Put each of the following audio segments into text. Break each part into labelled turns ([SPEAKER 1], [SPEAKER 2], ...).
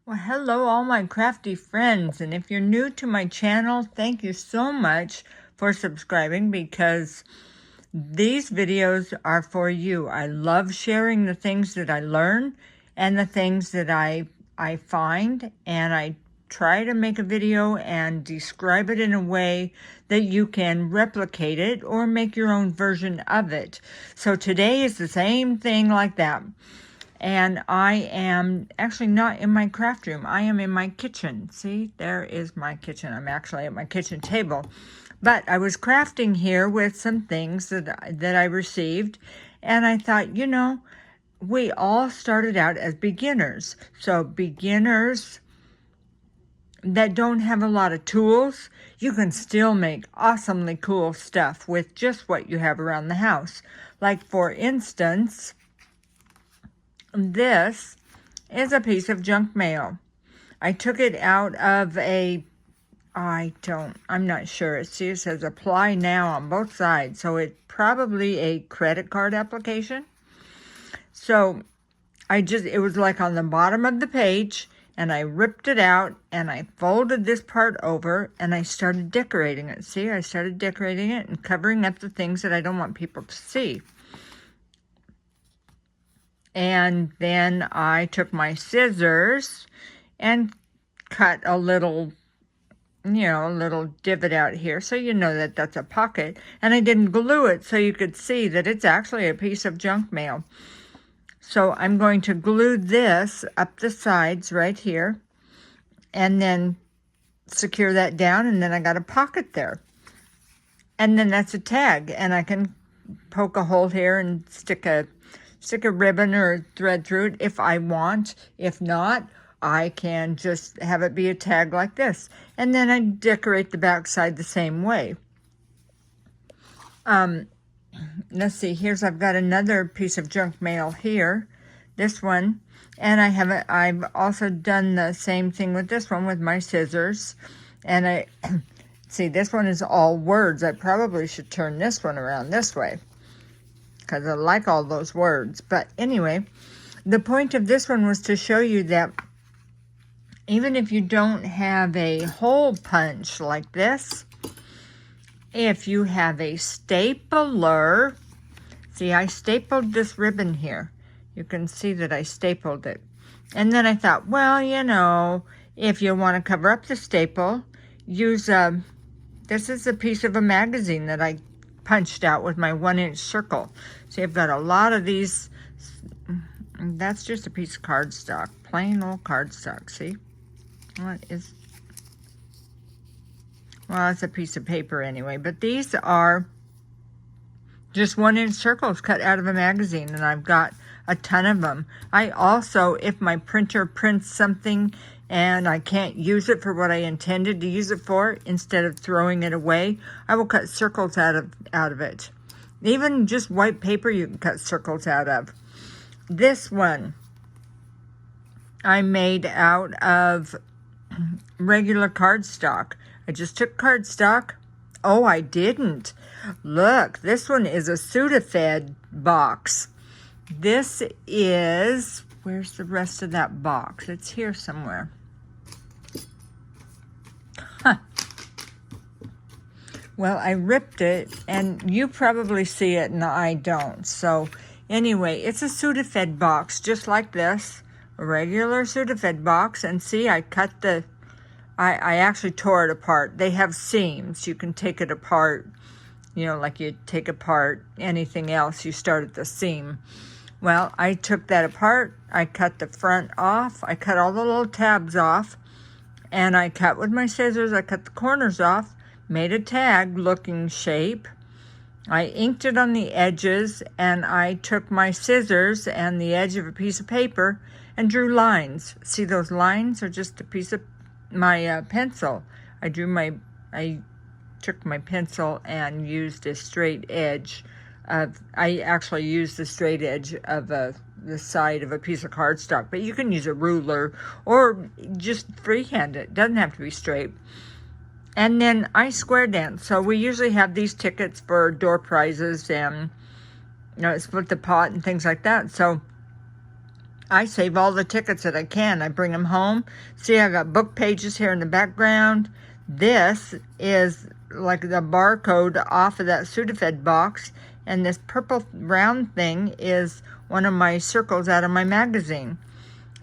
[SPEAKER 1] Well, hello all my crafty friends, and if you're new to my channel, thank you so much for subscribing because these videos are for you. I love sharing the things that I learn and the things that I find, and I try to make a video and describe it in a way that you can replicate it or make your own version of it. So today is the same thing like that. And I am actually not in my craft room. I am in my kitchen. See, there is my kitchen. I'm actually at my kitchen table. But I was crafting here with some things that I received. And I thought, we all started out as beginners. So beginners that don't have a lot of tools, you can still make awesomely cool stuff with just what you have around the house. Like, for instance, this is a piece of junk mail. I took it out of I'm not sure. See, it says apply now on both sides. So it's probably a credit card application. So it was like on the bottom of the page, and I ripped it out and I folded this part over and I started decorating it. See, I started decorating it and covering up the things that I don't want people to see. And then I took my scissors and cut a little divot out here, so you know that that's a pocket. And I didn't glue it so you could see that it's actually a piece of junk mail. So I'm going to glue this up the sides right here and then secure that down, and then I got a pocket there. And then that's a tag, and I can poke a hole here and stick a ribbon or a thread through it if I want. If not, I can just have it be a tag like this. And then I decorate the back side the same way. Let's see, I've got another piece of junk mail here. This one. And I've also done the same thing with this one with my scissors. And see, this one is all words. I probably should turn this one around this way, because I like all those words. But anyway, the point of this one was to show you that even if you don't have a hole punch like this, if you have a stapler, see, I stapled this ribbon here. You can see that I stapled it. And then I thought, well, if you want to cover up the staple, use this is a piece of a magazine that I punched out with my 1-inch circle. See, I've got a lot of these. That's just a piece of cardstock, plain old cardstock. See, it's a piece of paper anyway. But these are just 1-inch circles cut out of a magazine, and I've got a ton of them. I also, if my printer prints something and I can't use it for what I intended to use it for, instead of throwing it away, I will cut circles out of it. Even just white paper you can cut circles out of. This one I made out of regular cardstock. I just took cardstock. Oh, I didn't. Look, this one is a Sudafed box. This is, where's the rest of that box? It's here somewhere. Well, I ripped it, and you probably see it, and I don't. So anyway, it's a Sudafed box, just like this, a regular Sudafed box. And see, I cut I actually tore it apart. They have seams. You can take it apart, like you take apart anything else, you start at the seam. Well, I took that apart. I cut the front off. I cut all the little tabs off, and I cut with my scissors. I cut the corners off, made a tag looking shape. I inked it on the edges, and I took my scissors and the edge of a piece of paper and drew lines. See, those lines are just a piece of my pencil. I took my pencil and used a straight edge I actually used the straight edge of the side of a piece of cardstock, but you can use a ruler or just freehand it. It doesn't have to be straight. And then I square dance. So we usually have these tickets for door prizes and split the pot and things like that. So I save all the tickets that I can. I bring them home. See, I got book pages here in the background. This is like the barcode off of that Sudafed box. And this purple round thing is one of my circles out of my magazine.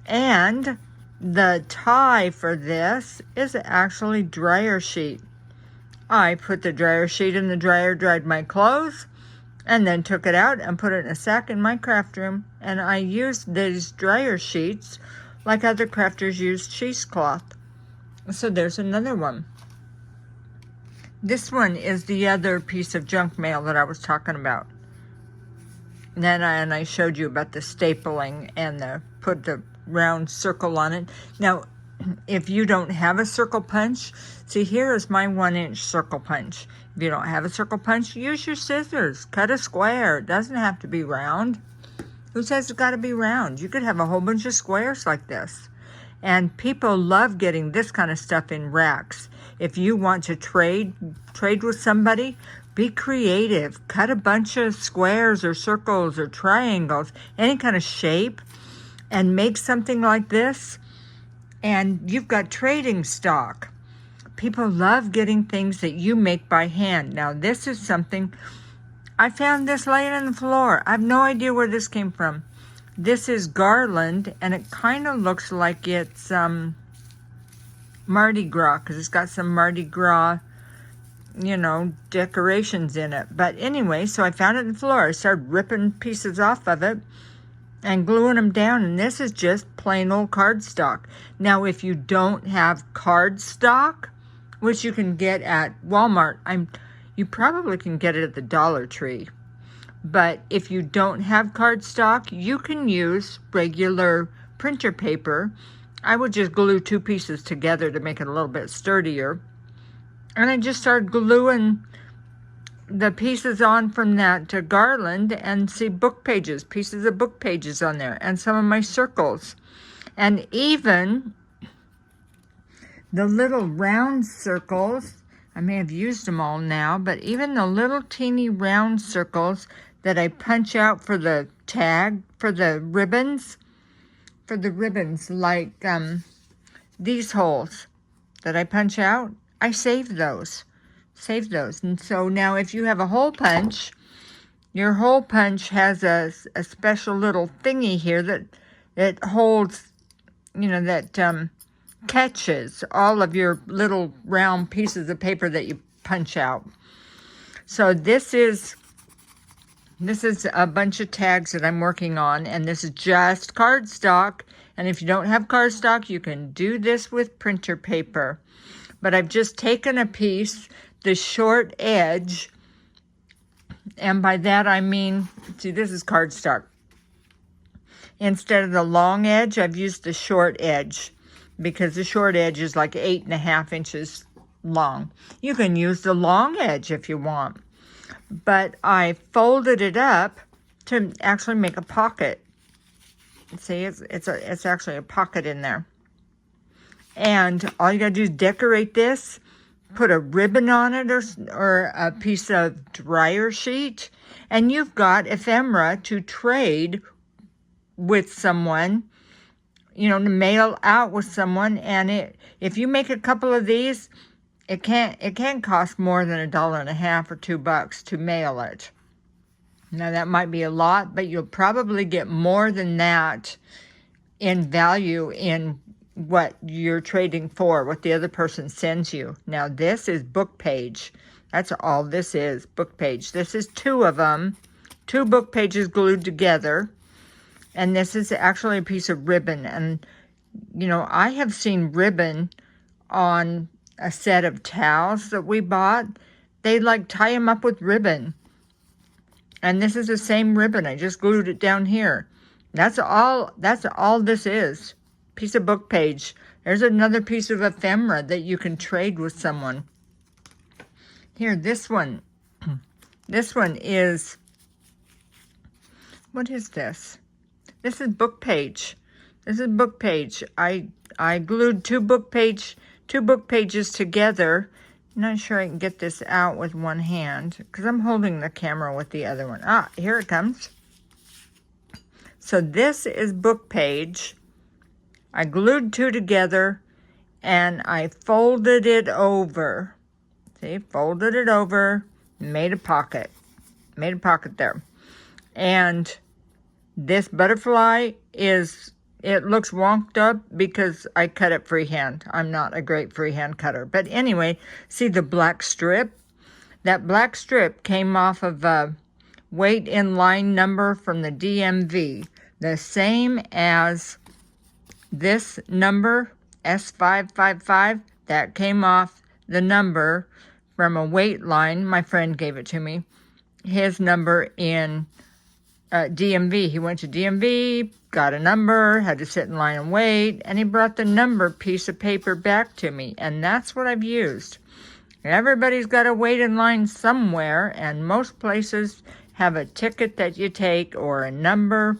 [SPEAKER 1] And the tie for this is actually dryer sheet. I put the dryer sheet in the dryer, dried my clothes, and then took it out and put it in a sack in my craft room. And I used these dryer sheets like other crafters use cheesecloth. So there's another one. This one is the other piece of junk mail that I was talking about. And I showed you about the stapling and put the round circle on it. Now, if you don't have a circle punch, see, here is my 1-inch circle punch. If you don't have a circle punch, use your scissors. Cut a square. It doesn't have to be round. Who says it's got to be round? You could have a whole bunch of squares like this. And people love getting this kind of stuff in racks. If you want to trade with somebody, be creative. Cut a bunch of squares or circles or triangles, any kind of shape, and make something like this. And you've got trading stock. People love getting things that you make by hand. Now, this is something, I found this laying on the floor. I have no idea where this came from. This is garland, and it kind of looks like it's Mardi Gras, because it's got some Mardi Gras, you know, decorations in it. But anyway, so I found it on the floor. I started ripping pieces off of it and gluing them down, and this is just plain old cardstock. Now, if you don't have cardstock, which you can get at Walmart, you probably can get it at the Dollar Tree. But if you don't have cardstock, you can use regular printer paper. I would just glue 2 pieces together to make it a little bit sturdier. And I just started gluing the pieces on from that to garland, and see book pages, pieces of book pages on there, and some of my circles. And even the little round circles, I may have used them all now, but even the little teeny round circles that I punch out for the tag, for the ribbons, like these holes that I punch out, I save those. And so now if you have a hole punch, your hole punch has a special little thingy here that it holds, you know, that catches all of your little round pieces of paper that you punch out. So this is a bunch of tags that I'm working on, and this is just cardstock. And if you don't have cardstock, you can do this with printer paper. But I've just taken a piece, the short edge, and by that I mean, see, this is cardstock. Instead of the long edge, I've used the short edge, because the short edge is like 8.5 inches long. You can use the long edge if you want. But I folded it up to actually make a pocket. See, it's actually a pocket in there. And all you gotta do is decorate this, put a ribbon on it or a piece of dryer sheet, and you've got ephemera to trade with someone, you know, to mail out with someone. And if you make a couple of these, it can't cost more than $1.50 or $2 to mail it. Now that might be a lot, but you'll probably get more than that in value in what you're trading for, what the other person sends you. Now this is book page. That's all this is, book page. This is 2 of them, 2 book pages glued together. And this is actually a piece of ribbon. And, you know, I have seen ribbon on a set of towels that we bought. They like tie them up with ribbon. And this is the same ribbon. I just glued it down here. That's all this is. Piece of book page. There's another piece of ephemera that you can trade with someone. Here, this one. This one is, what is this? This is book page. This is book page. I glued 2 book pages together. I'm not sure I can get this out with one hand because I'm holding the camera with the other one. Ah, here it comes. So this is book page. I glued two together and I folded it over. See, folded it over, made a pocket. Made a pocket there. And this butterfly it looks wonked up because I cut it freehand. I'm not a great freehand cutter. But anyway, see the black strip? That black strip came off of a weight in line number from the DMV. The same as this number, S555, that came off the number from a weight line. My friend gave it to me. His number in DMV. He went to DMV, got a number, had to sit in line and wait, and he brought the number piece of paper back to me. And that's what I've used. Everybody's got to wait in line somewhere, and most places have a ticket that you take or a number.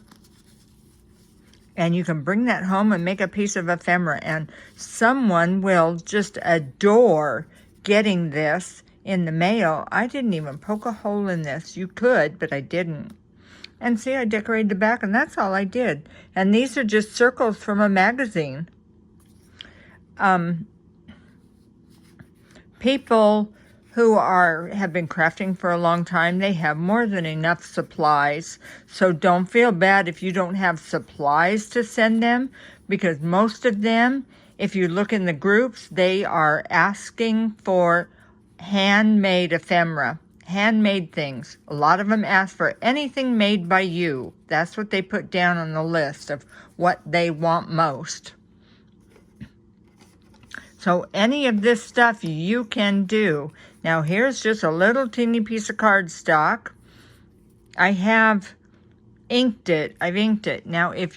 [SPEAKER 1] And you can bring that home and make a piece of ephemera. And someone will just adore getting this in the mail. I didn't even poke a hole in this. You could, but I didn't. And see, I decorated the back, and that's all I did. And these are just circles from a magazine. People who have been crafting for a long time, they have more than enough supplies. So don't feel bad if you don't have supplies to send them, because most of them, if you look in the groups, they are asking for handmade ephemera. Handmade things. A lot of them ask for anything made by you. That's what they put down on the list of what they want most. So any of this stuff you can do. Now here's just a little teeny piece of cardstock. I have inked it. I've inked it. Now if